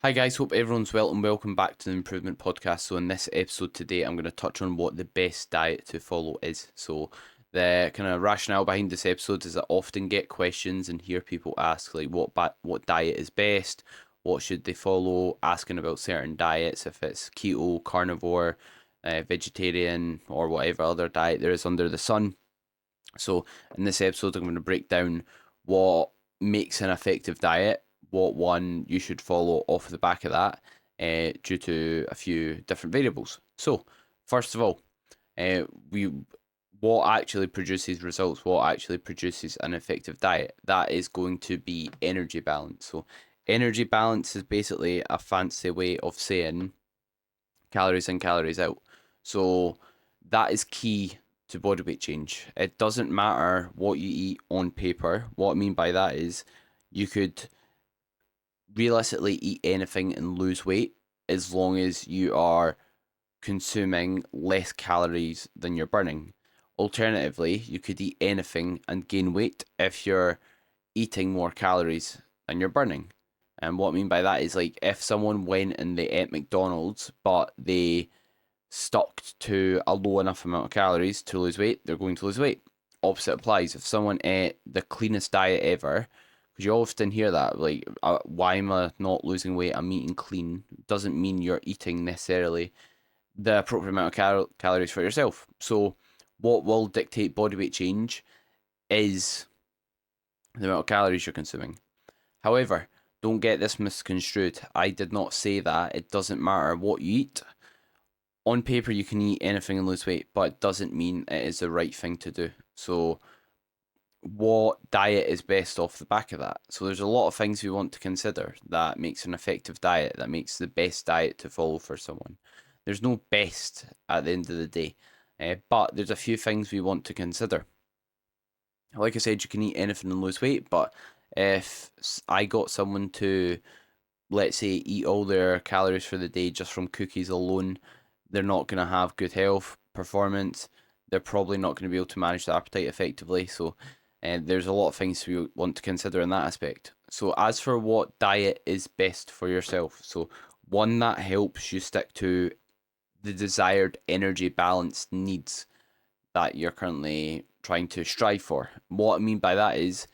Hi guys, hope everyone's well and welcome back to the Improvement Podcast. So in this episode today, I'm going to touch on what the best diet to follow is. So the kind of rationale behind this episode is I often get questions and hear people ask like what diet is best, what should they follow, asking about certain diets, if it's keto, carnivore, vegetarian, or whatever other diet there is under the sun. So in this episode, I'm going to break down what makes an effective diet, what one you should follow off the back of that, due to a few different variables. So first of all, we what actually produces results, what actually produces an effective diet, that is going to be energy balance. So energy balance is basically a fancy way of saying calories in, calories out. So that is key to body weight change. It doesn't matter what you eat on paper. What I mean by that is you could realistically eat anything and lose weight as long as you are consuming less calories than you're burning. Alternatively, you could eat anything and gain weight if you're eating more calories than you're burning. And what I mean by that is like if someone went and they ate McDonald's but they stuck to a low enough amount of calories to lose weight, they're going to lose weight. Opposite applies. If someone ate the cleanest diet ever, because you often hear that, like, why am I not losing weight? I'm eating clean. Doesn't mean you're eating necessarily the appropriate amount of calories for yourself. So, what will dictate body weight change is the amount of calories you're consuming. However, don't get this misconstrued. I did not say that it doesn't matter what you eat. On paper, you can eat anything and lose weight, but it doesn't mean it is the right thing to do. So, what diet is best off the back of that? So, there's a lot of things we want to consider that makes an effective diet, that makes the best diet to follow for someone. There's no best at the end of the day, but there's a few things we want to consider. Like I said, you can eat anything and lose weight, but if I got someone to, let's say, eat all their calories for the day just from cookies alone, they're not going to have good health, performance. They're probably not going to be able to manage the appetite effectively. So, there's a lot of things we want to consider in that aspect. So, as for what diet is best for yourself, so one that helps you stick to the desired energy balance needs that you're currently trying to strive for. What I mean by that is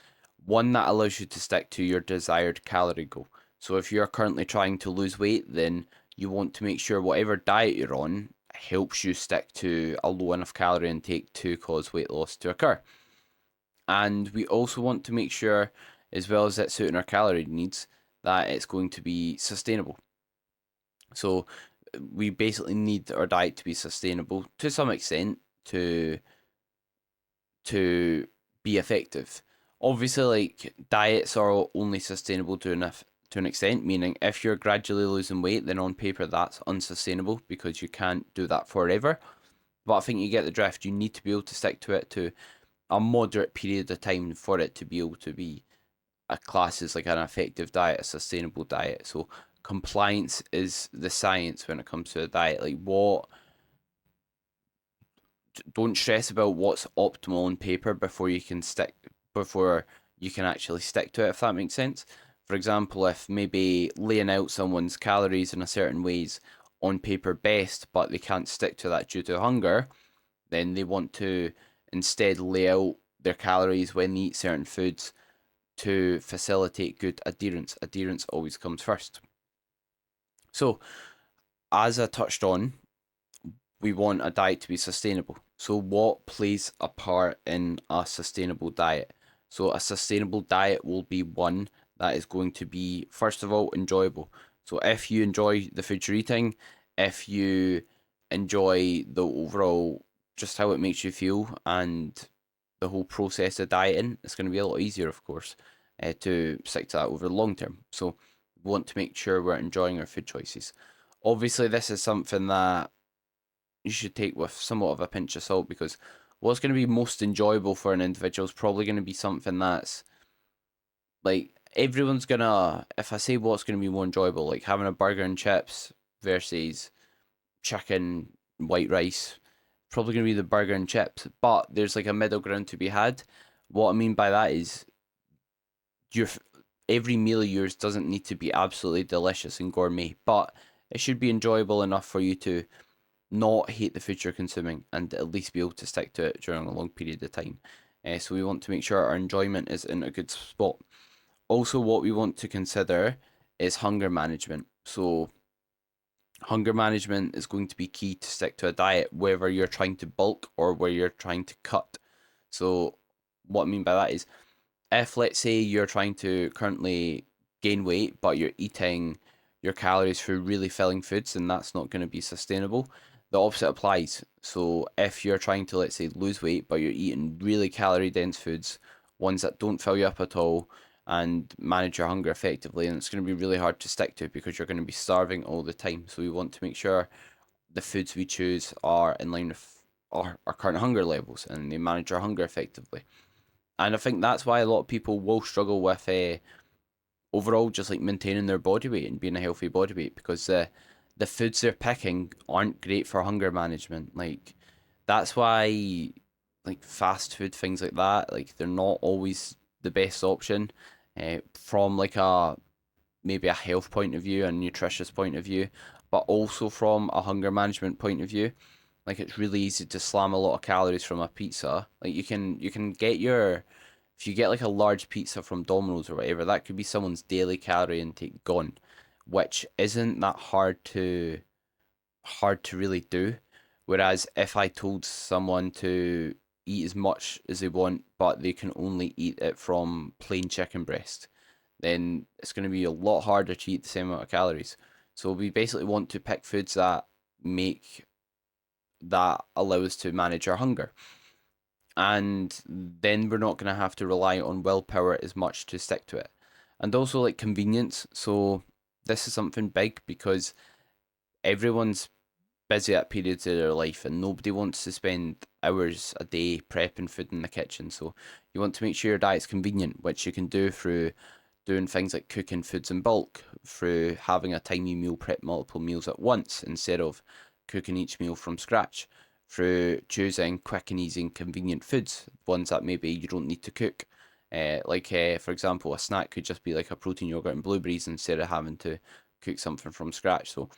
one that allows you to stick to your desired calorie goal. So if you're currently trying to lose weight, then you want to make sure whatever diet you're on helps you stick to a low enough calorie intake to cause weight loss to occur. And we also want to make sure, as well as it suiting our calorie needs, that it's going to be sustainable. So we basically need our diet to be sustainable to some extent to be effective. Obviously, like diets are only sustainable to an extent, meaning if you're gradually losing weight, then on paper that's unsustainable because you can't do that forever. But I think you get the drift. You need to be able to stick to it to a moderate period of time for it to be able to be a class as like an effective diet, a sustainable diet. So compliance is the science when it comes to a diet. Like what don't stress about what's optimal on paper before you can actually stick to it, if that makes sense. For example, if maybe laying out someone's calories in a certain ways on paper best, but they can't stick to that due to hunger, then they want to instead lay out their calories when they eat certain foods to facilitate good adherence. Adherence always comes first. So, as I touched on, we want a diet to be sustainable. So, what plays a part in a sustainable diet? So, a sustainable diet will be one that is going to be, first of all, enjoyable. So, if you enjoy the food you're eating, if you enjoy the overall, just how it makes you feel, and the whole process of dieting, it's going to be a lot easier, of course, to stick to that over the long term. So, we want to make sure we're enjoying our food choices. Obviously, this is something that you should take with somewhat of a pinch of salt because what's going to be most enjoyable for an individual is probably going to be something that's like everyone's gonna. If I say what's going to be more enjoyable, like having a burger and chips versus chicken, white rice, probably going to be the burger and chips. But there's like a middle ground to be had. What I mean by that is you're every meal of yours doesn't need to be absolutely delicious and gourmet, but it should be enjoyable enough for you to not hate the food you're consuming and at least be able to stick to it during a long period of time. So we want to make sure our enjoyment is in a good spot. Also, what we want to consider is hunger management. So hunger management is going to be key to stick to a diet, whether you're trying to bulk or where you're trying to cut. So what I mean by that is, if let's say you're trying to currently gain weight, but you're eating your calories through really filling foods, then that's not going to be sustainable. The opposite applies. So if you're trying to, let's say, lose weight, but you're eating really calorie dense foods, ones that don't fill you up at all, and manage your hunger effectively, and it's going to be really hard to stick to because you're going to be starving all the time. So we want to make sure the foods we choose are in line with our current hunger levels and they manage our hunger effectively. And I think that's why a lot of people will struggle with overall just like maintaining their body weight and being a healthy body weight, because the foods they're picking aren't great for hunger management. Like that's why like fast food, things like that, like they're not always the best option from like a maybe a health point of view and nutritious point of view, but also from a hunger management point of view. Like it's really easy to slam a lot of calories from a pizza. Like you can get your, if you get like a large pizza from Domino's or whatever, that could be someone's daily calorie intake gone, which isn't that hard to really do. Whereas if I told someone to eat as much as they want, but they can only eat it from plain chicken breast, then it's going to be a lot harder to eat the same amount of calories. So we basically want to pick foods make that allow us to manage our hunger. And then we're not going to have to rely on willpower as much to stick to it. And also like convenience. So this is something big because everyone's busy at periods of their life and nobody wants to spend hours a day prepping food in the kitchen. So you want to make sure your diet's convenient, which you can do through doing things like cooking foods in bulk, through having a tiny meal prep multiple meals at once instead of cooking each meal from scratch, through choosing quick and easy and convenient foods, ones that maybe you don't need to cook. For example, a snack could just be like a protein yogurt and blueberries instead of having to cook something from scratch. So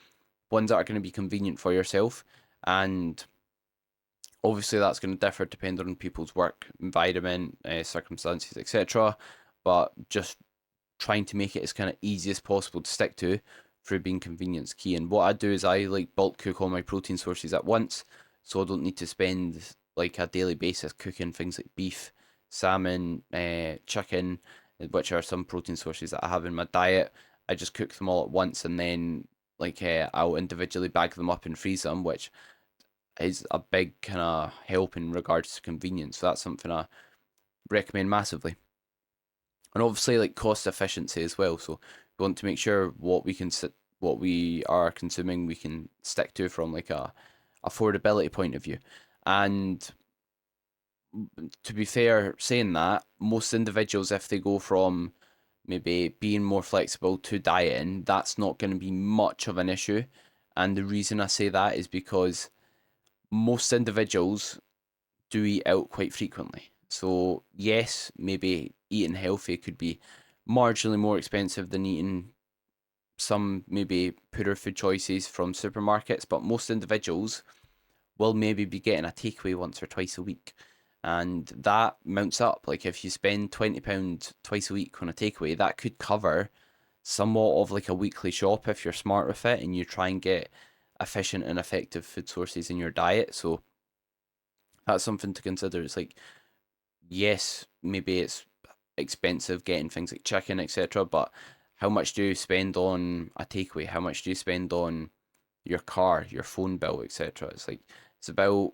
ones that are going to be convenient for yourself. And obviously, that's going to differ depending on people's work environment, circumstances, etc. But just trying to make it as kind of easy as possible to stick to through being convenience key. And what I do is I like bulk cook all my protein sources at once, so I don't need to spend like a daily basis cooking things like beef, salmon, chicken, which are some protein sources that I have in my diet. I just cook them all at once, and then I'll individually bag them up and freeze them, which is a big kind of help in regards to convenience. So that's something I recommend massively. And obviously like cost efficiency as well. So we want to make sure what we are consuming we can stick to from like a affordability point of view. And to be fair, saying that, most individuals, if they go from maybe being more flexible to dieting, that's not going to be much of an issue. And the reason I say that is because most individuals do eat out quite frequently. So, yes, maybe eating healthy could be marginally more expensive than eating some maybe poorer food choices from supermarkets, but most individuals will maybe be getting a takeaway once or twice a week. And that mounts up. Like if you spend £20 twice a week on a takeaway, that could cover somewhat of like a weekly shop if you're smart with it and you try and get efficient and effective food sources in your diet. So that's something to consider. It's like, yes, maybe it's expensive getting things like chicken, etc., but how much do you spend on a takeaway? How much do you spend on your car, your phone bill, etc.? It's like it's about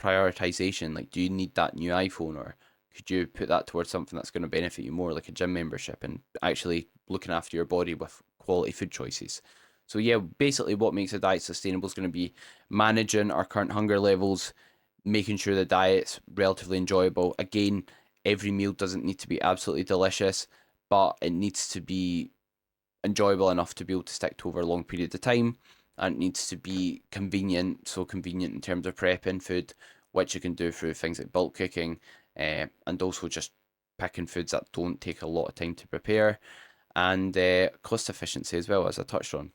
prioritization. Like, do you need that new iPhone, or could you put that towards something that's going to benefit you more, like a gym membership and actually looking after your body with quality food choices? So yeah, basically what makes a diet sustainable is going to be managing our current hunger levels, making sure the diet's relatively enjoyable. Again, every meal doesn't need to be absolutely delicious, but it needs to be enjoyable enough to be able to stick to over a long period of time. And it needs to be convenient, so convenient in terms of prepping food, which you can do through things like bulk cooking, and also just picking foods that don't take a lot of time to prepare, and cost efficiency as well, as I touched on.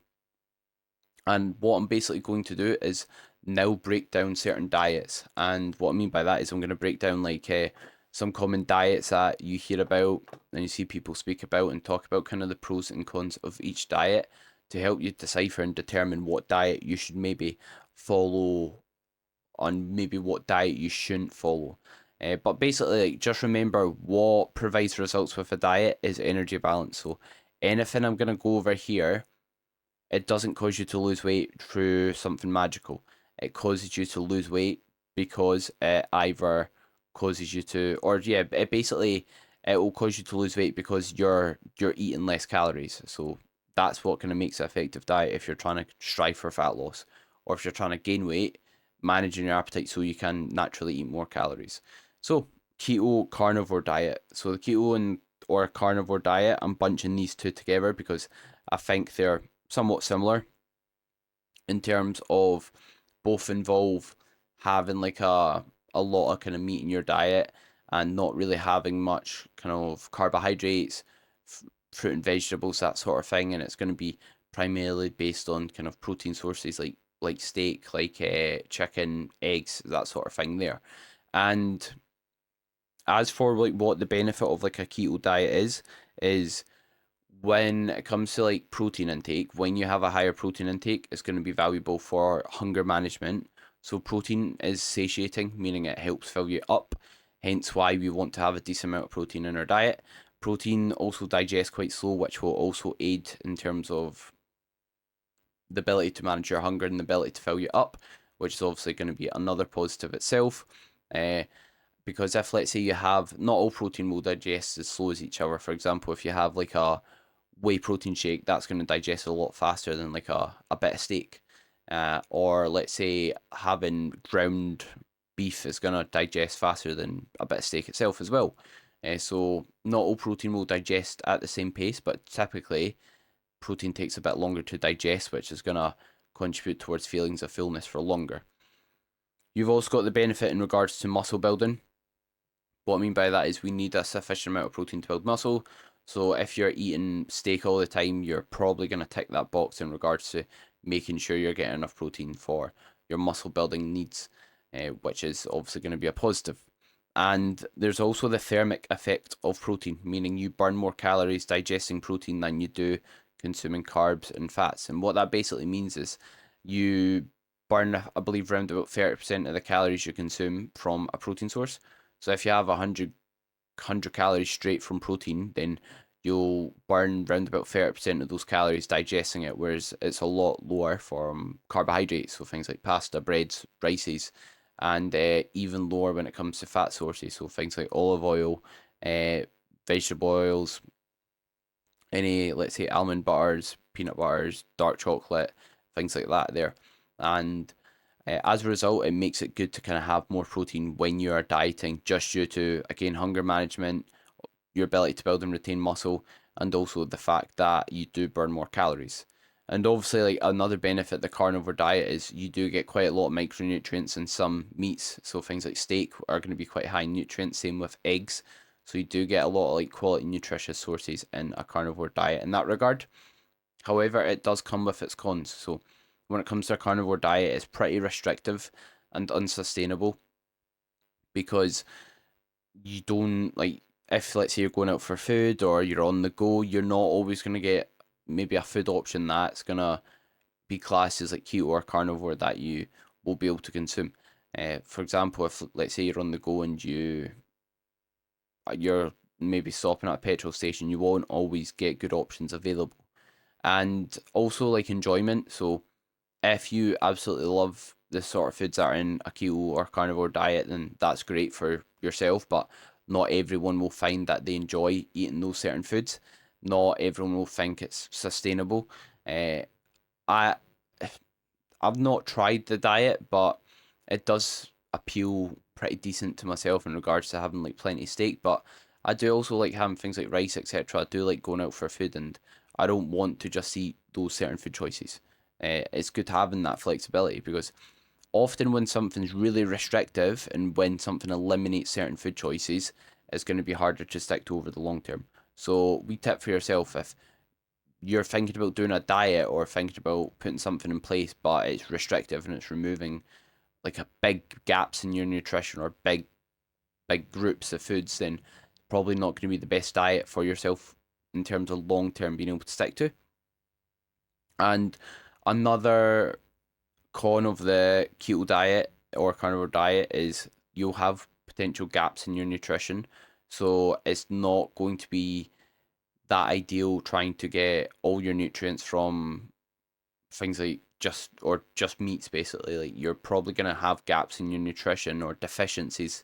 And what I'm basically going to do is now break down certain diets. And what I mean by that is I'm going to break down like some common diets that you hear about and you see people speak about and talk about kind of the pros and cons of each diet to help you decipher and determine what diet you should maybe follow on maybe what diet you shouldn't follow. But basically, like, just remember what provides results with a diet is energy balance. So anything I'm going to go over here, it doesn't cause you to lose weight through something magical. It causes you to lose weight because it either causes you to, or yeah, it basically it will cause you to lose weight because you're eating less calories. So that's what kind of makes an effective diet if you're trying to strive for fat loss, or if you're trying to gain weight, managing your appetite so you can naturally eat more calories. So keto carnivore diet. So the keto and or carnivore diet, I'm bunching these two together because I think they're somewhat similar in terms of both involve having like a lot of kind of meat in your diet and not really having much kind of carbohydrates, fruit and vegetables, that sort of thing, and it's going to be primarily based on kind of protein sources like steak, like chicken, eggs, that sort of thing there. And as for like what the benefit of like a keto diet is when it comes to like protein intake, when you have a higher protein intake, it's going to be valuable for hunger management. So protein is satiating, meaning it helps fill you up. Hence why we want to have a decent amount of protein in our diet. Protein also digests quite slow, which will also aid in terms of the ability to manage your hunger and the ability to fill you up, which is obviously going to be another positive itself. Uh, because if let's say you have, not all protein will digest as slow as each other. For example, if you have like a whey protein shake, that's going to digest a lot faster than like a bit of steak. Or let's say having ground beef is going to digest faster than a bit of steak itself as well. So not all protein will digest at the same pace, but typically protein takes a bit longer to digest, which is going to contribute towards feelings of fullness for longer. You've also got the benefit in regards to muscle building. What I mean by that is we need a sufficient amount of protein to build muscle. So if you're eating steak all the time, you're probably going to tick that box in regards to making sure you're getting enough protein for your muscle building needs, which is obviously going to be a positive. And there's also the thermic effect of protein, meaning you burn more calories digesting protein than you do consuming carbs and fats. And what that basically means is you burn, I believe, around about 30% of the calories you consume from a protein source. So if you have 100 calories straight from protein, then you'll burn around about 30% of those calories digesting it, whereas it's a lot lower from carbohydrates, so things like pasta, breads, rices, and even lower when it comes to fat sources, so things like olive oil, uh, vegetable oils, any, let's say, almond butters, peanut butters, dark chocolate, things like that there. And as a result, it makes it good to kind of have more protein when you are dieting, just due to, again, hunger management, your ability to build and retain muscle, and also the fact that you do burn more calories. And obviously, like another benefit the carnivore diet is you do get quite a lot of micronutrients in some meats. So things like steak are going to be quite high in nutrients. Same with eggs. So you do get a lot of like quality nutritious sources in a carnivore diet in that regard. However, it does come with its cons. So when it comes to a carnivore diet, it's pretty restrictive and unsustainable because you don't like, if let's say you're going out for food or you're on the go, you're not always going to get maybe a food option that's going to be classed as like keto or carnivore that you will be able to consume. For example, if let's say you're on the go and you're maybe stopping at a petrol station, you won't always get good options available. And also like enjoyment. So if you absolutely love the sort of foods that are in a keto or carnivore diet, then that's great for yourself. But not everyone will find that they enjoy eating those certain foods. Not everyone will think it's sustainable. Uh, I I've not tried the diet, but it does appeal pretty decent to myself in regards to having like plenty of steak. But I do also like having things like rice, etc. I do like going out for food, and I don't want to just eat those certain food choices. It's good having that flexibility because often when something's really restrictive and when something eliminates certain food choices, it's going to be harder to stick to over the long term. So, we tip for yourself, if you're thinking about doing a diet or thinking about putting something in place, but it's restrictive and it's removing like a big gaps in your nutrition or big groups of foods, then probably not going to be the best diet for yourself in terms of long term being able to stick to. And another con of the keto diet or carnivore diet is you'll have potential gaps in your nutrition. So it's not going to be that ideal trying to get all your nutrients from things like just meats basically. Like you're probably going to have gaps in your nutrition or deficiencies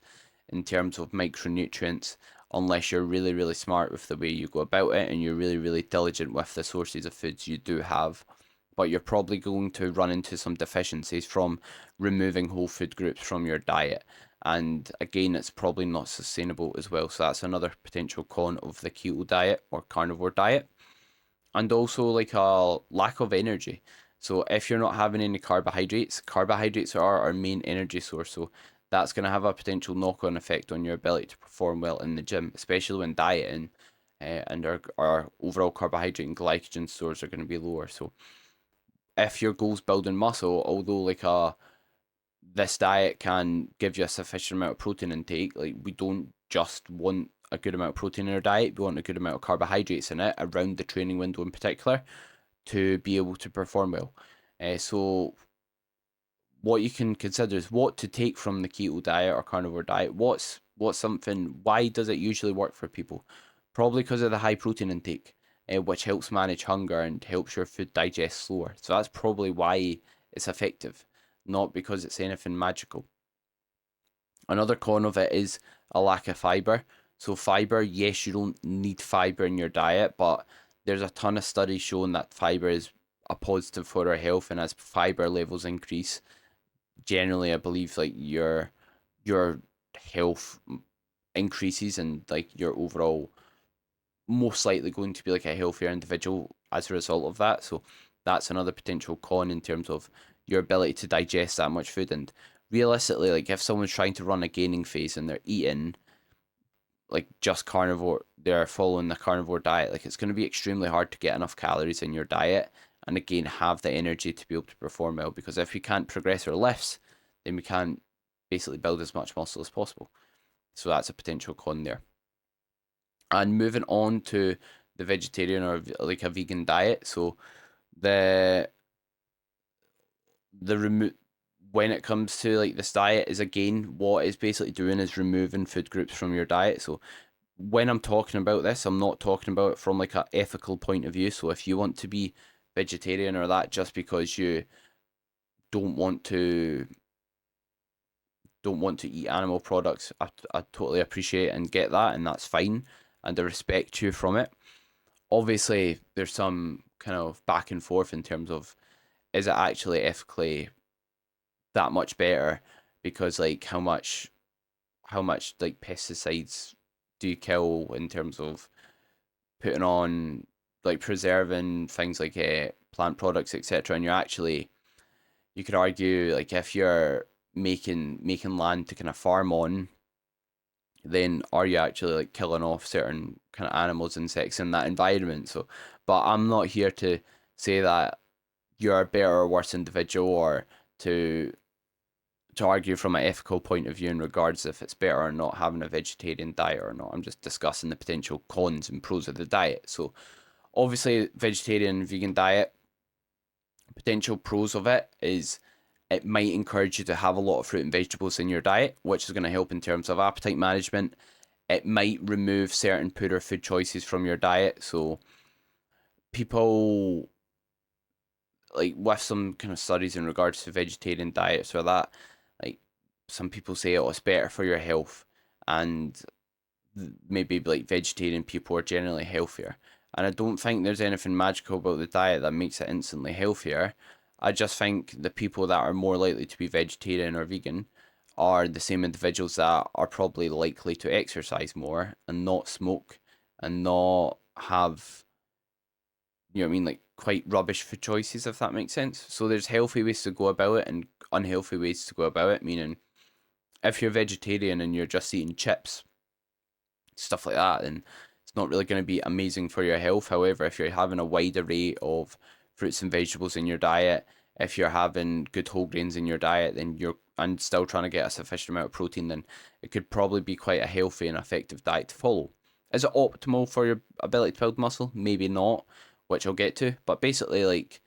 in terms of micronutrients unless you're really really smart with the way you go about it and you're really really diligent with the sources of foods you do have. But you're probably going to run into some deficiencies from removing whole food groups from your diet, and again it's probably not sustainable as well. So that's another potential con of the keto diet or carnivore diet. And also like a lack of energy. So if you're not having any carbohydrates, carbohydrates are our main energy source. So that's going to have a potential knock-on effect on your ability to perform well in the gym, especially when dieting, and our overall carbohydrate and glycogen stores are going to be lower. So if your goal's building muscle, although like this diet can give you a sufficient amount of protein intake, like we don't just want a good amount of protein in our diet, we want a good amount of carbohydrates in it around the training window in particular to be able to perform well. So what you can consider is what to take from the keto diet or carnivore diet. What's something? Why does it usually work for people? Probably because of the high protein intake, which helps manage hunger and helps your food digest slower. So that's probably why it's effective, not because it's anything magical. Another con of it is a lack of fiber. So fiber, yes, you don't need fiber in your diet, but there's a ton of studies showing that fiber is a positive for our health, and as fiber levels increase, generally, I believe like your health increases and like your overall most likely going to be like a healthier individual as a result of that. So that's another potential con in terms of your ability to digest that much food. And realistically, like if someone's trying to run a gaining phase and they're eating like just carnivore, they're following the carnivore diet, like it's going to be extremely hard to get enough calories in your diet and again have the energy to be able to perform well, because if we can't progress our lifts, then we can't basically build as much muscle as possible. So that's a potential con there. And moving on to the vegetarian or like a vegan diet, so the the remove when it comes to like this diet is again what it's basically doing is removing food groups from your diet. So when I'm talking about this, I'm not talking about it from like an ethical point of view. So if you want to be vegetarian or that just because you don't want to don't want to eat animal products, I totally appreciate and get that, and that's fine, and I respect you from it. Obviously, there's some kind of back and forth in terms of is it actually ethically that much better, because like how much like pesticides do you kill in terms of putting on like preserving things like plant products, etc. And you're actually, you could argue like if you're making land to kind of farm on, then are you actually like killing off certain kind of animals, insects in that environment? So, but I'm not here to say that you're a better or worse individual, or to argue from an ethical point of view in regards if it's better or not having a vegetarian diet or not. I'm just discussing the potential cons and pros of the diet. So obviously vegetarian and vegan diet, potential pros of it is it might encourage you to have a lot of fruit and vegetables in your diet, which is going to help in terms of appetite management. It might remove certain poorer food choices from your diet. So people like with some kind of studies in regards to vegetarian diets or that, like some people say, oh, it's better for your health, and maybe like vegetarian people are generally healthier. And I don't think there's anything magical about the diet that makes it instantly healthier. I just think the people that are more likely to be vegetarian or vegan are the same individuals that are probably likely to exercise more and not smoke and not have, you know what I mean, like quite rubbish food choices, if that makes sense. So there's healthy ways to go about it and unhealthy ways to go about it. Meaning, if you're vegetarian and you're just eating chips, stuff like that, then it's not really going to be amazing for your health. However, if you're having a wide array of fruits and vegetables in your diet, if you're having good whole grains in your diet, then you're and still trying to get a sufficient amount of protein, then it could probably be quite a healthy and effective diet to follow. Is it optimal for your ability to build muscle? Maybe not, which I'll get to. But basically, like,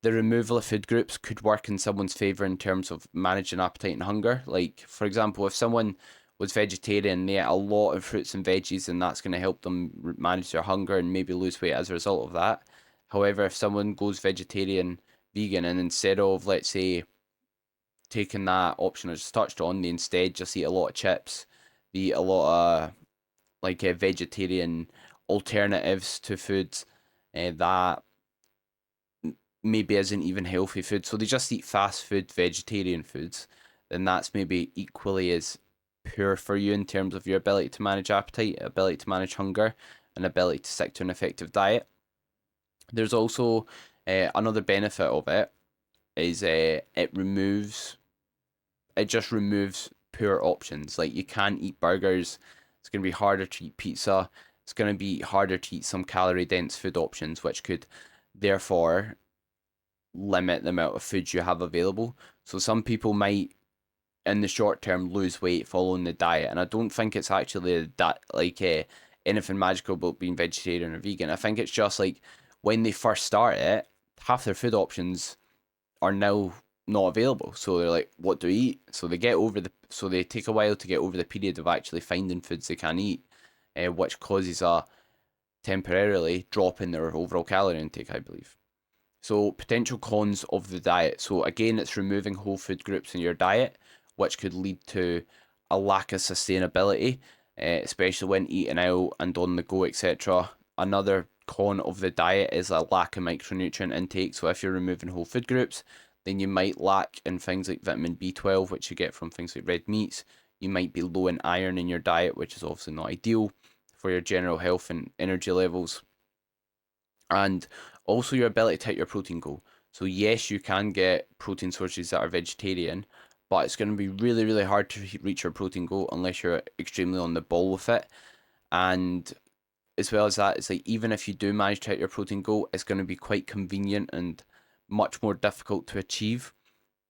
the removal of food groups could work in someone's favor in terms of managing appetite and hunger. Like, for example, if someone was vegetarian, they ate a lot of fruits and veggies, and that's going to help them manage their hunger and maybe lose weight as a result of that. However, if someone goes vegetarian, vegan, and instead of, let's say, taking that option I just touched on, they instead just eat a lot of chips, they eat a lot of like vegetarian alternatives to foods that maybe isn't even healthy food. So they just eat fast food, vegetarian foods, then that's maybe equally as poor for you in terms of your ability to manage appetite, ability to manage hunger, and ability to stick to an effective diet. There's also another benefit of it is it just removes poor options. Like, you can't eat burgers. It's going to be harder to eat pizza. It's going to be harder to eat some calorie dense food options, which could therefore limit the amount of foods you have available. So some people might, in the short term, lose weight following the diet, and I don't think it's actually that like anything magical about being vegetarian or vegan. I think it's just like when they first start it, half their food options are now not available. So they're like, what do we eat? So they take a while to get over the period of actually finding foods they can eat, which causes a temporarily drop in their overall calorie intake, I believe. So, potential cons of the diet. So, again, it's removing whole food groups in your diet, which could lead to a lack of sustainability, especially when eating out and on the go, etc. Another con of the diet is a lack of micronutrient intake. So, if you're removing whole food groups, then you might lack in things like vitamin B12, which you get from things like red meats. You might be low in iron in your diet, which is obviously not ideal for your general health and energy levels, and also your ability to hit your protein goal. So yes, you can get protein sources that are vegetarian, but it's going to be really, really hard to reach your protein goal unless you're extremely on the ball with it. And as well as that, it's like, even if you do manage to hit your protein goal, it's going to be quite convenient and much more difficult to achieve,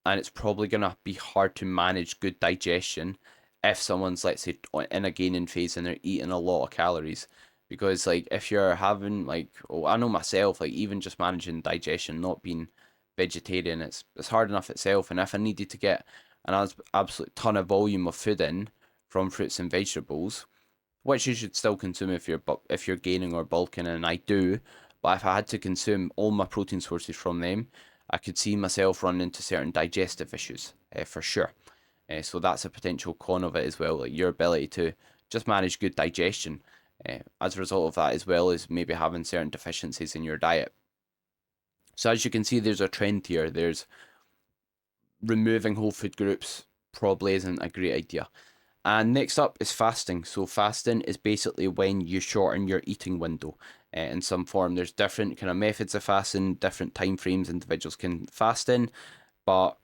and it's probably going to be hard to manage good digestion if someone's, let's say, in a gaining phase and they're eating a lot of calories. Because, like, if you're having, like, oh, I know myself, like, even just managing digestion, not being vegetarian, it's hard enough itself. And if I needed to get an absolute ton of volume of food in from fruits and vegetables, which you should still consume if you're gaining or bulking, and I do. But if I had to consume all my protein sources from them, I could see myself running into certain digestive issues, for sure. So that's a potential con of it as well, like your ability to just manage good digestion as a result of that, as well as maybe having certain deficiencies in your diet. So as you can see, there's a trend here. There's removing whole food groups probably isn't a great idea. And next up is fasting. So fasting is basically when you shorten your eating window in some form. There's different kind of methods of fasting, different time frames individuals can fast in. But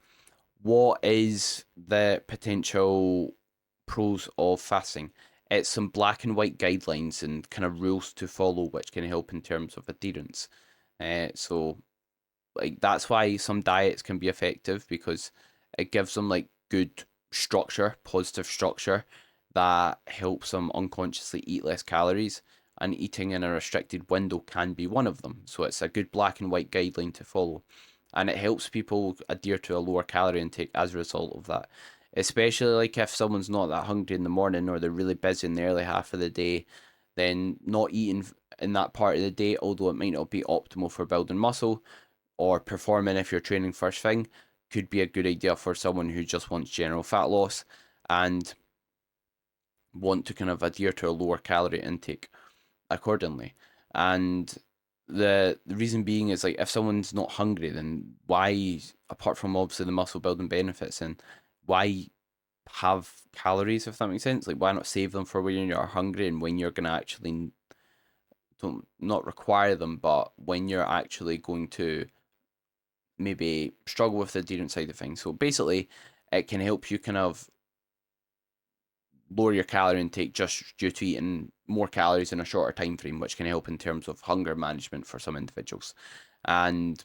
what is the potential pros of fasting? It's some black and white guidelines and kind of rules to follow, which can help in terms of adherence. So like, that's why some diets can be effective, because it gives them like good structure, positive structure, that helps them unconsciously eat less calories, and eating in a restricted window can be one of them. So it's a good black and white guideline to follow, and it helps people adhere to a lower calorie intake as a result of that. Especially like if someone's not that hungry in the morning, or they're really busy in the early half of the day, then not eating in that part of the day, although it might not be optimal for building muscle or performing if you're training first thing, could be a good idea for someone who just wants general fat loss and want to kind of adhere to a lower calorie intake accordingly. And the reason being is, like, if someone's not hungry, then why, apart from obviously the muscle building benefits, and why have calories, if that makes sense? Like, why not save them for when you're hungry and when you're gonna actually don't not require them, but when you're actually going to maybe struggle with the adherence side of things. So basically, it can help you kind of lower your calorie intake just due to eating more calories in a shorter time frame, which can help in terms of hunger management for some individuals. And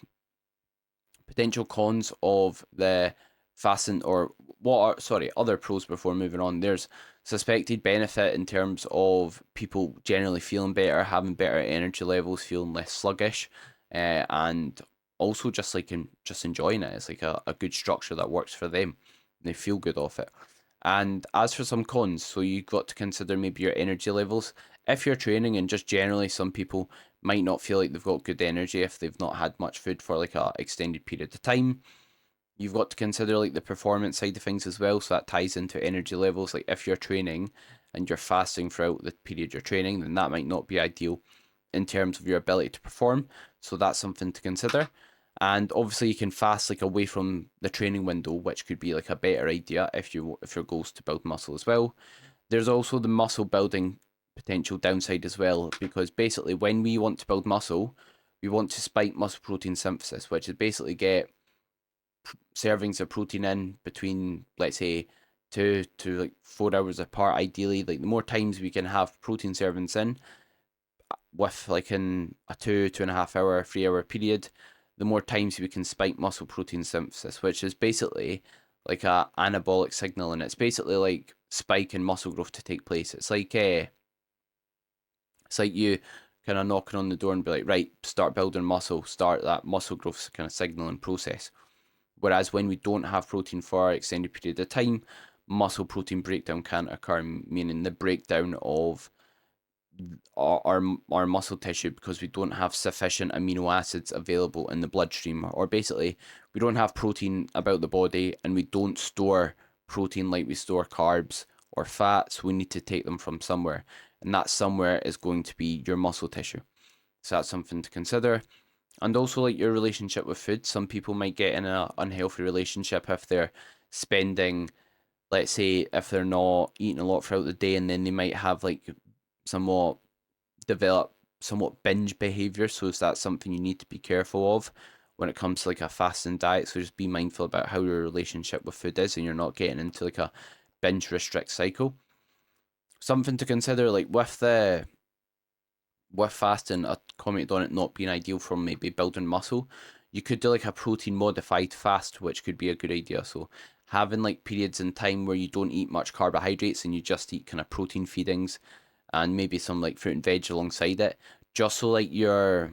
potential cons of the fasting, or what are, sorry, other pros before moving on. There's suspected benefit in terms of people generally feeling better, having better energy levels, feeling less sluggish, and also just like just enjoying it. It's like a good structure that works for them. They feel good off it. And as for some cons, so you've got to consider maybe your energy levels. If you're training, and just generally some people might not feel like they've got good energy if they've not had much food for like a extended period of time. You've got to consider like the performance side of things as well, so that ties into energy levels. Like if you're training and you're fasting throughout the period you're training, then that might not be ideal in terms of your ability to perform. So that's something to consider. And obviously you can fast like away from the training window, which could be like a better idea if your goal is to build muscle as well. There's also the muscle building potential downside as well, because basically when we want to build muscle, we want to spike muscle protein synthesis, which is basically get servings of protein in between, let's say, 2 to like 4 hours apart. Ideally, like the more times we can have protein servings in with like in a 2.5 hour, 3 hour period, the more times we can spike muscle protein synthesis, which is basically like a anabolic signal, and it's basically like spiking muscle growth to take place. It's like you kind of knocking on the door and be like, right, start building muscle, start that muscle growth kind of signaling process. Whereas when we don't have protein for an extended period of time, muscle protein breakdown can't occur, meaning the breakdown of our muscle tissue, because we don't have sufficient amino acids available in the bloodstream, or basically we don't have protein about the body, and we don't store protein like we store carbs or fats. We need to take them from somewhere, and that somewhere is going to be your muscle tissue. So that's something to consider. And also like your relationship with food. Some people might get in an unhealthy relationship if they're spending, let's say, if they're not eating a lot throughout the day, and then they might have like somewhat develop somewhat binge behavior. So is that something you need to be careful of when it comes to like a fasting diet? So just be mindful about how your relationship with food is, and you're not getting into like a binge restrict cycle. Something to consider, like with fasting, I commented on it not being ideal for maybe building muscle. You could do like a protein modified fast, which could be a good idea. So having like periods in time where you don't eat much carbohydrates and you just eat kind of protein feedings and maybe some like fruit and veg alongside it, just so like you're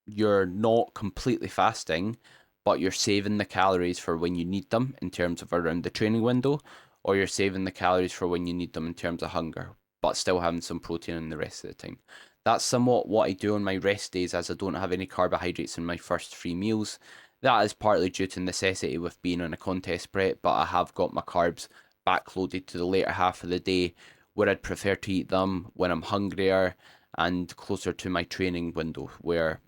not completely fasting, but you're saving the calories for when you need them in terms of around the training window, or you're saving the calories for when you need them in terms of hunger, but still having some protein in the rest of the time. That's somewhat what I do on my rest days, as I don't have any carbohydrates in my first 3 meals. That is partly due to necessity with being on a contest prep, but I have got my carbs backloaded to the later half of the day, where I'd prefer to eat them when I'm hungrier and closer to my training window, where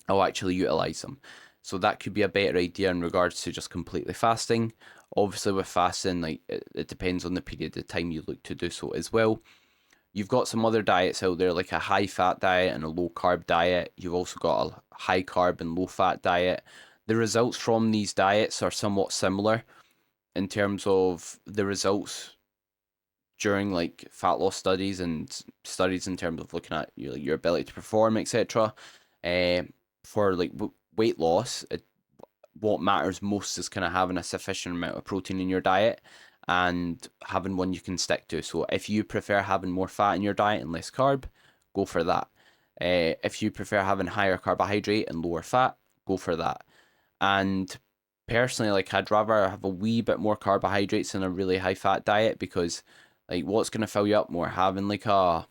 I'll actually utilize them. So that could be a better idea in regards to just completely fasting. Obviously, with fasting, like it depends on the period of time you look to do so as well. You've got some other diets out there, like a high fat diet and a low carb diet. You've also got a high carb and low fat diet. The results from these diets are somewhat similar in terms of the results during like fat loss studies and studies in terms of looking at your ability to perform, etc. Uh, for like weight loss, what matters most is kind of having a sufficient amount of protein in your diet and having one you can stick to. So if you prefer having more fat in your diet and less carb, go for that. If you prefer having higher carbohydrate and lower fat, go for that. And personally, like I'd rather have a wee bit more carbohydrates in a really high fat diet, because like what's gonna fill you up more? Having like a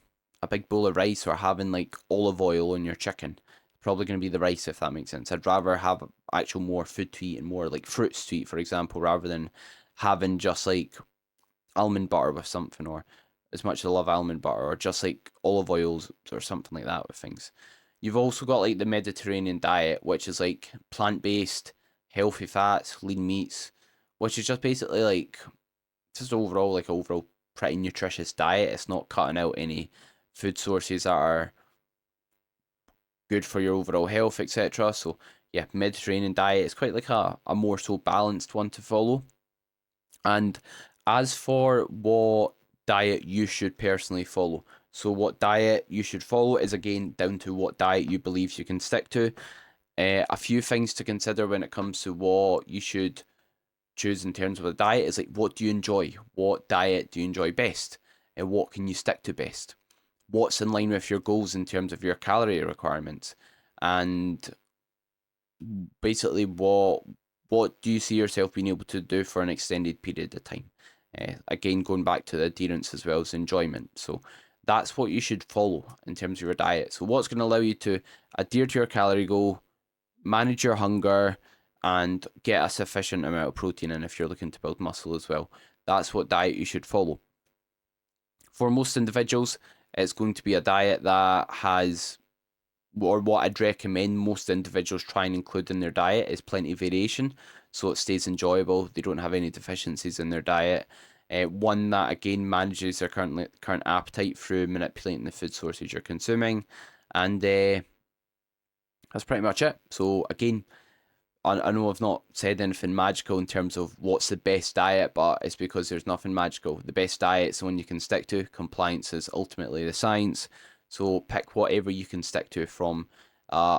big bowl of rice, or having like olive oil on your chicken? Probably gonna be the rice, if that makes sense. I'd rather have actual more food to eat and more like fruits to eat, for example, rather than having just like almond butter with something, or as much as I love almond butter, or just like olive oils or something like that with things. You've also got like the Mediterranean diet, which is like plant based, healthy fats, lean meats, which is just basically like just overall like overall pretty nutritious diet. It's not cutting out any food sources that are good for your overall health, etc. So yeah, Mediterranean diet is quite like a more so balanced one to follow. And As for what diet you should personally follow, so what diet you should follow is again down to what diet you believe you can stick to. A few things to consider when it comes to what you should choose in terms of a diet is like, what do you enjoy? What diet do you enjoy best? And what can you stick to best? What's in line with your goals in terms of your calorie requirements? And basically, what do you see yourself being able to do for an extended period of time? Again, going back to the adherence as well as enjoyment. So that's what you should follow in terms of your diet. So what's going to allow you to adhere to your calorie goal, manage your hunger, and get a sufficient amount of protein in if you're looking to build muscle as well. That's what diet you should follow. For most individuals, it's going to be a diet that has, or what I'd recommend most individuals try and include in their diet is plenty of variation, so it stays enjoyable. They don't have any deficiencies in their diet. One that again manages their current appetite through manipulating the food sources you're consuming, and that's pretty much it. So again, I know I've not said anything magical in terms of what's the best diet, but it's because there's nothing magical. The best diet's the one you can stick to. Compliance is ultimately the science. So pick whatever you can stick to from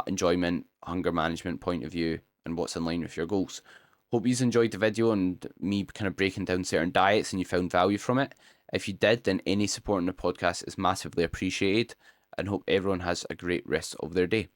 enjoyment, hunger management point of view, and what's in line with your goals. Hope you enjoyed the video and me kind of breaking down certain diets and you found value from it. If you did, then any support on the podcast is massively appreciated, and hope everyone has a great rest of their day.